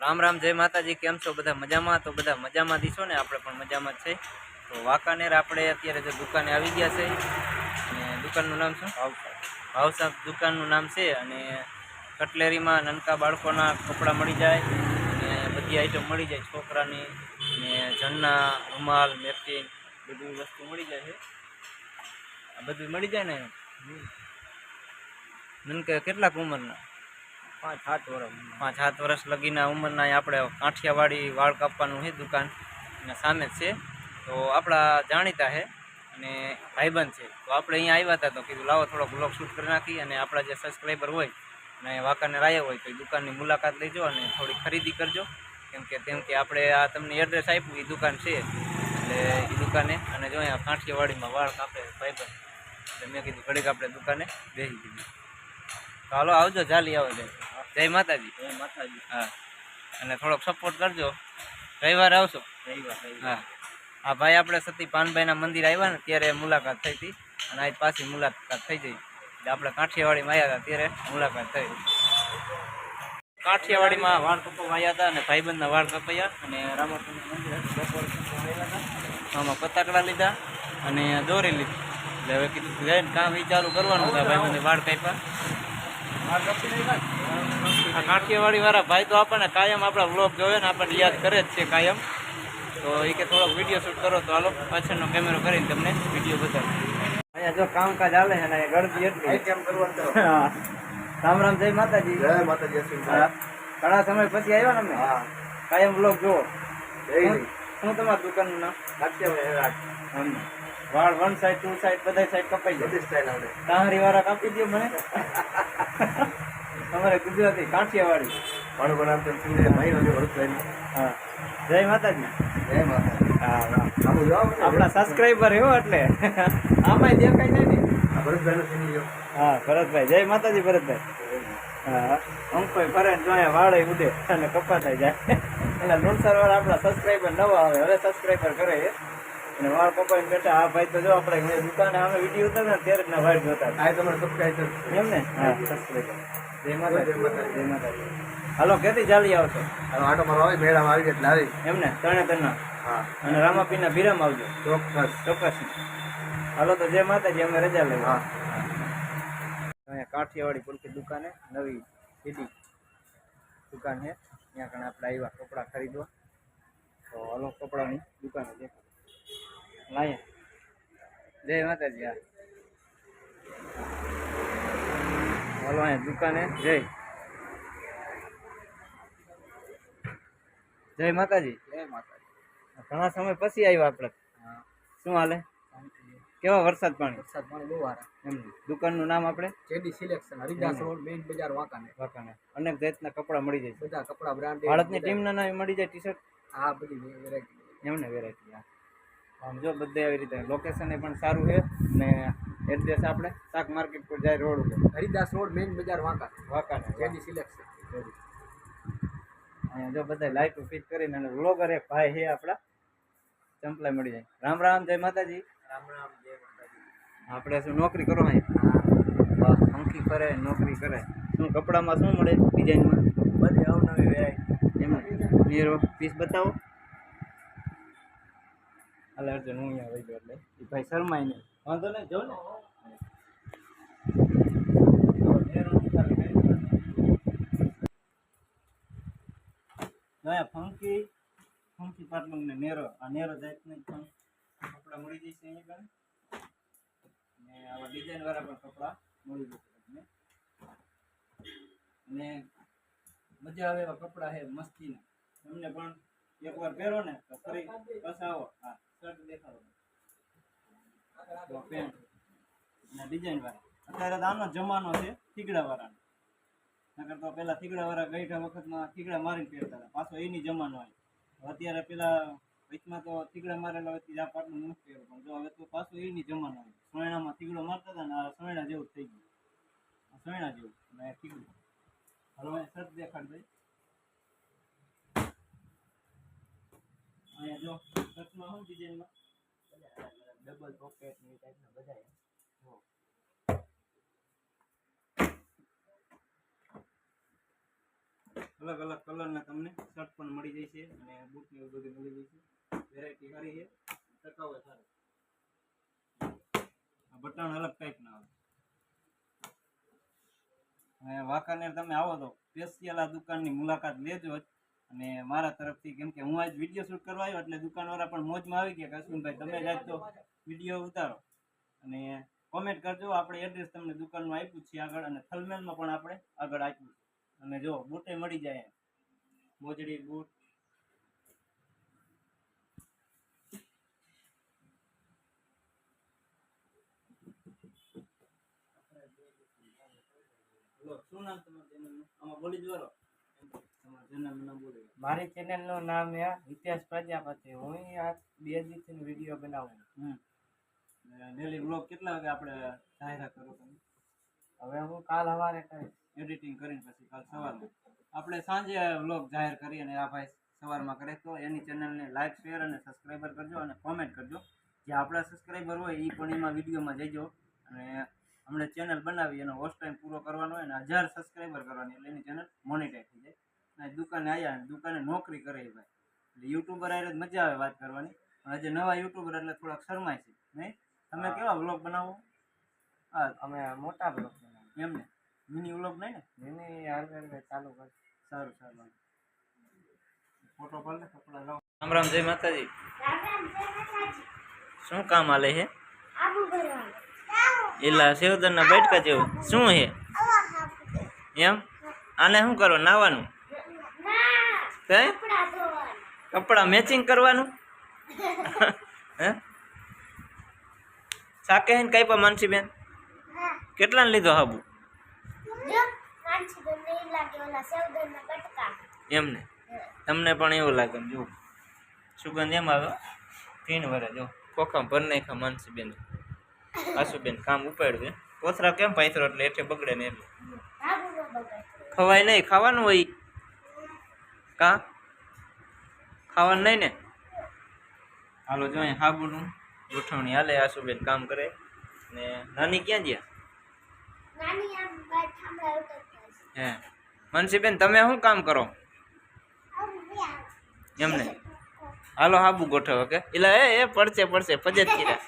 રામ રામ, જય માતાજી। કેમ છો બધા? મજામાં? તો બધા મજામાં દીશો ને, આપણે પણ મજામાં જ છે। તો વાંકાનેર આપણે અત્યારે જો દુકાને આવી ગયા છે, અને દુકાનનું નામ શું? ભાવસાબ દુકાનનું નામ છે। અને કટલેરીમાં નાનકા બાળકોના કપડાં મળી જાય, અને બધી આઈટમ મળી જાય, છોકરાની ને જણના રૂમાલ, નેપકિન બધી વસ્તુ મળી જાય છે। આ બધું મળી જાય ને। નનકે કેટલાક ઉંમરના? 5-7 વર્ષ, 5-7 વર્ષ લગીના ઉંમરના આપણે કાંઠિયાવાડી વાળ કાપવાનું છે દુકાન અને સામે જ છે। તો આપણા જાણીતા છે અને ભાઈબંધ છે, તો આપણે અહીંયા આવ્યા હતા તો કીધું લાવો થોડોક બ્લોગ શૂટ કરી નાખી, અને આપણા જે સબસ્ક્રાઈબર હોય અને વાંકાનેર આવ્યા હોય તો એ દુકાનની મુલાકાત લેજો અને થોડી ખરીદી કરજો। કેમ કે આપણે આ તમને એડ્રેસ આપ્યું એ દુકાન છે, એટલે એ દુકાને અને જો અહીંયા કાંઠિયાવાડીમાં વાળ કાપે ભાઈબંધ, એટલે મેં કીધું ઘડીક આપણે દુકાને બેસી દીધી। તો હાલો આવજો, ચાલી આવો। જય માતાજી। જય માતાજી। હા, અને થોડોક સપોર્ટ કરજો। રવિવારે આવશો? હા, આ ભાઈ આપણે સતી પાનભાઈના મંદિર આવ્યા ને ત્યારે મુલાકાત થઈ હતી, અને આજ પાછી મુલાકાત થઈ જઈ, એટલે આપણે કાંઠિયાવાડીમાં આવ્યા હતા ત્યારે મુલાકાત થઈ। કાંઠિયાવાડીમાં વાળ કપાવવા આવ્યા હતા અને ભાઈબંધના વાળ કપાયા, અને રામાપીરનું મંદિર હતું, બપોર આવ્યા હતા, આમાં પતાકડા લીધા અને દોરી લીધી, એટલે હવે કીધું જઈને કામ વિચારું કરવાનું હતા। ભાઈબંધે વાળ કાપ્યા। આ કાઠિયાવાડી વાળા ભાઈ તો આપણને કાયમ આપણા વ્લોગ જોવે ને આપણને યાદ કરે જ છે કાયમ, તો એ કે થોડોક વિડીયો શૂટ કરો, તો હાલો પાછળનો કેમેરો કરીને તમને વિડીયો બતાવો। અહીંયા જો કામકાજ હાલે છે ને ગળદી એટલી કેમ કરવાનું। રામ રામ, જય માતાજી। જય માતાજી। ઘણા સમય પછી આવ્યો ને અમે। હા, કાયમ વ્લોગ જોવો। શું તમારા દુકાનનું નામ? વાળ 1 સાઈડ 2 સાઈડ બધા સાઈડ કપાઈ જાય, બધી સ્ટાઈલ આવડે। તાહરી વાળા કાપી દો મને। તમારે ગુજરાતી કાઠિયાવાડી વાળું બનાવ તો ભાઈ નથી ભરતભાઈ। હા, જય માતાજી। જય માતાજી। હા, આપણા સબસ્ક્રાઈબર એવો એટલે આમાંય દેખાય નહીં ને। ભરતભાઈ નો, હા ભરતભાઈ, જય માતાજી ભરતભાઈ। હા, અંકોય ફરે ને જોયા વાળે ઉડે અને કપાતા જાય, એટલે લુણસર વાળા આપણા સબસ્ક્રાઈબર નવા આવે, હવે સબસ્ક્રાઈબર કરે છે અને વાળ કપાઈને બેઠા। આ ભાઈ તો જો આપણે દુકાને અમે વિડીયો ઉતારતા ને ત્યારે જ ના વાળ જોતા, આ તમારે સબસ્ક્રાઈબર એમ ને? હા, સબસ્ક્રાઈબર। જય માતાજી। જય માતાજી। હાલો, ક્યાંથી ચાલી આવશો? આટો મારો આવે, મેળામાં આવી એટલે આવી એમને તરણેતરના। હા, અને રામાપીરના ભીરામાં આવજો। ચોક્કસ ચોક્કસ। હાલો તો જય માતાજી, અમે રજા લઈએ। હા, અહીંયા કાઠિયાવાડી પૂરતી દુકાને નવી સીધી દુકાન છે, ત્યાં કણે આપણે આવ્યા કપડાં ખરીદવા, તો હાલો કપડાની દુકાને દેખો લાયા। જય માતાજી। હા, હાલો અહીંયા દુકાને જય માતાજી। જય માતાજી। ઘણા સમય પછી આવ્યા આપણે। શું હાલે? કેવા વરસાદ પાણી? વરસાદ પાણી બહુ સારા। એમ, દુકાનનું નામ આપણે JD selection, Haridas road, main બજાર, વાંકાનેર। અનેક જાતના કપડા મળી જાય, બધા કપડા બ્રાન્ડેડ, ભારતની ટીમના નામ મળી જાય, ટી શર્ટ, હા બધી વેરાયટી એમને વેરાયટી। હા, આમ જો બધે આવી રીતે લોકેશન એ પણ સારું છે, અને એડ્રેસ આપણે શાક માર્કેટ પર જાય રોડ ઉપર, હરિદાસ રોડ, મેઇન બજાર, વાંકાનેર, જેડી સિલેક્શન। અહીંયા જો બધા લાઈટો ફિટ કરીને, અને વ્લોગર એક ભાઈ છે આપણા, ચંપલા મળી જાય। રામ રામ, જય માતાજી। રામ રામ, જય માતાજી। આપણે શું નોકરી કરો અહીંયા? પંખી કરે, નોકરી કરે। શું કપડામાં શું મળે ડિઝાઇનમાં? બધી અવનવી વેરાયટી એમ। નેરો પીસ બતાવો। હાલ અર્જુન, હું અહીંયા વહી ગયો એટલે એ ભાઈ શરમાય નહીં, વાંધો નહીં, જો ને ફંકી ફંકી પાટલું ને નેરો, આ નેરો જાતના કપડા મળી જશે અહીંયા આગળ, ને આવા ડિઝાઇન વાળા પણ કપડા મળી જશે તમને, અને મજા આવે એવા કપડા છે મસ્તીના। તમને પણ એકવાર પહેરો ને તો ફરી પાછા આવો। હા, શર્ટ દેખાડો, પેન્ટ ને ડિઝાઇન વાળા। અત્યારે તો આનો જમાનો છે થીગડા વાળાનો, નકર તો પેલા થીગડા વાળા ગઈઠા વખતમાં થીગડા મારીને પહેરતા હતા, પાછો એની જમાનો હોય। અત્યારે પેલા વચમાં તો થીગડા મારેલા હોય આ પાટલું નથી પહેરો, પણ જો હવે તો પાછો એની જમાનો હોય। સોયણામાં થીગડો મારતા હતા ને આ સોયણા જેવું થઈ ગયું, સોયણા જેવું ને થીગડું। હવે શર્ટ દેખાડ દઈ, અહીંયા જો શર્ટમાં શું ડિઝાઇનમાં ડબલ પોકેટ ની ટાઈપના બધા જો। અલગ અલગ કલરના તમને શર્ટ પણ મળી જશે અને બૂટ ને એવું બધું મળી જશે. વેરાયટી સારી છે, ટકાઉ સારું. આ બટન અલગ ટાઈપના આવે. અને વાંકાનેર તમે આવો તો સ્પેશિયલ આ દુકાનની મુલાકાત લેજો જ. અને મારા તરફથી, કેમ કે હું આજ વિડીયો શૂટ કરવા આવ્યો એટલે દુકાનવાળા પણ મોજમાં આવી ગયા કે અશ્વિનભાઈ તમે જ આજ તો વિડીયો ઉતારો અને કોમેન્ટ કરજો. આપણે એડ્રેસ તમને દુકાનનું આપ્યું છે આગળ અને થલમેલમાં પણ આપણે આગળ આપ્યું છે. અને જો બૂટે મળી જાય, મોજડી બૂટ. શું નામ તમારું ચેનલનું? આમાં બોલી જ વાળો. મારી ચેનલ નું નામ છે હિતેશ પ્રજાપતિ. હું આ 2 દિવસથી વિડીયો બનાવું. ડેલી વ્લોગ કેટલા વાગે આપણે જાહેરાત કરો તમે? હવે હું કાલ સવારે કરીશ એડિટિંગ કરીને, પછી કાલ સવારમાં આપણે સાંજે વ્લોગ જાહેર કરીએ. અને આ ભાઈ સવારમાં કરે તો એની ચેનલને લાઈક, શેર અને સબસ્ક્રાઈબર કરજો અને કોમેન્ટ કરજો. જે આપણા સબસ્ક્રાઈબર હોય એ પણ એમાં વિડીયોમાં જઈજો. અને હમણાં ચેનલ બનાવી એનો વોચ ટાઈમ પૂરો કરવાનો હોય અને 1000 સબસ્ક્રાઈબર કરવાની એટલે એની ચેનલ મોનેટાઈઝ થઈ જાય. અને દુકાને આવ્યા અને દુકાને નોકરી કરે ભાઈ, એટલે યુટ્યુબર આરે મજા આવે વાત કરવાની. પણ હજી નવા યુટ્યુબર એટલે થોડાક શરમાય છે નહીં. તમે કેવા વ્લોગ બનાવો? હા, અમે મોટા બ્લોગ બનાવીએ. એમ ને, મિની વ્લોગ નહીં ને? મિની હાલ ચાલુ કર. સારું સારું. ફોટો પાડ લે, કપડા લાવો. રામ રામ, જય માતાજી. શું કામ હાલે છે? એલા સેવદરના બેટકા જેવું શું છે એમ? આને શું કરો? નાવાનું? કઈ કપડા મેચિંગ કરવાનું? હે સાકે હે કઈ પણ માનસી બેન કેટલાને લીધો હાબુ? એમને તમને પણ એવું લાગે? જો સુગંધ એમ આવે. 3 વર્ષ જો ખોખા ભર નાખા માનસી બેન. આસુબેન કામ ઉપાડ્યું. કોથરા કેમ પાથરો એટલે એઠે બગડે ને એટલે ખવાય નહીં. ખાવાનું હોય કા ખાવાનું નહીં ને? હાલો જો અહીં હાબુનું ગોઠવણી હાલે. આસુબેન કામ કરે ને નાની ક્યાં ગયા? હે મનસીબેન તમે શું કામ કરો એમને? હાલો હાબુ ગોઠવો કે એલા એ પડશે પડશે ફજત કર્યા.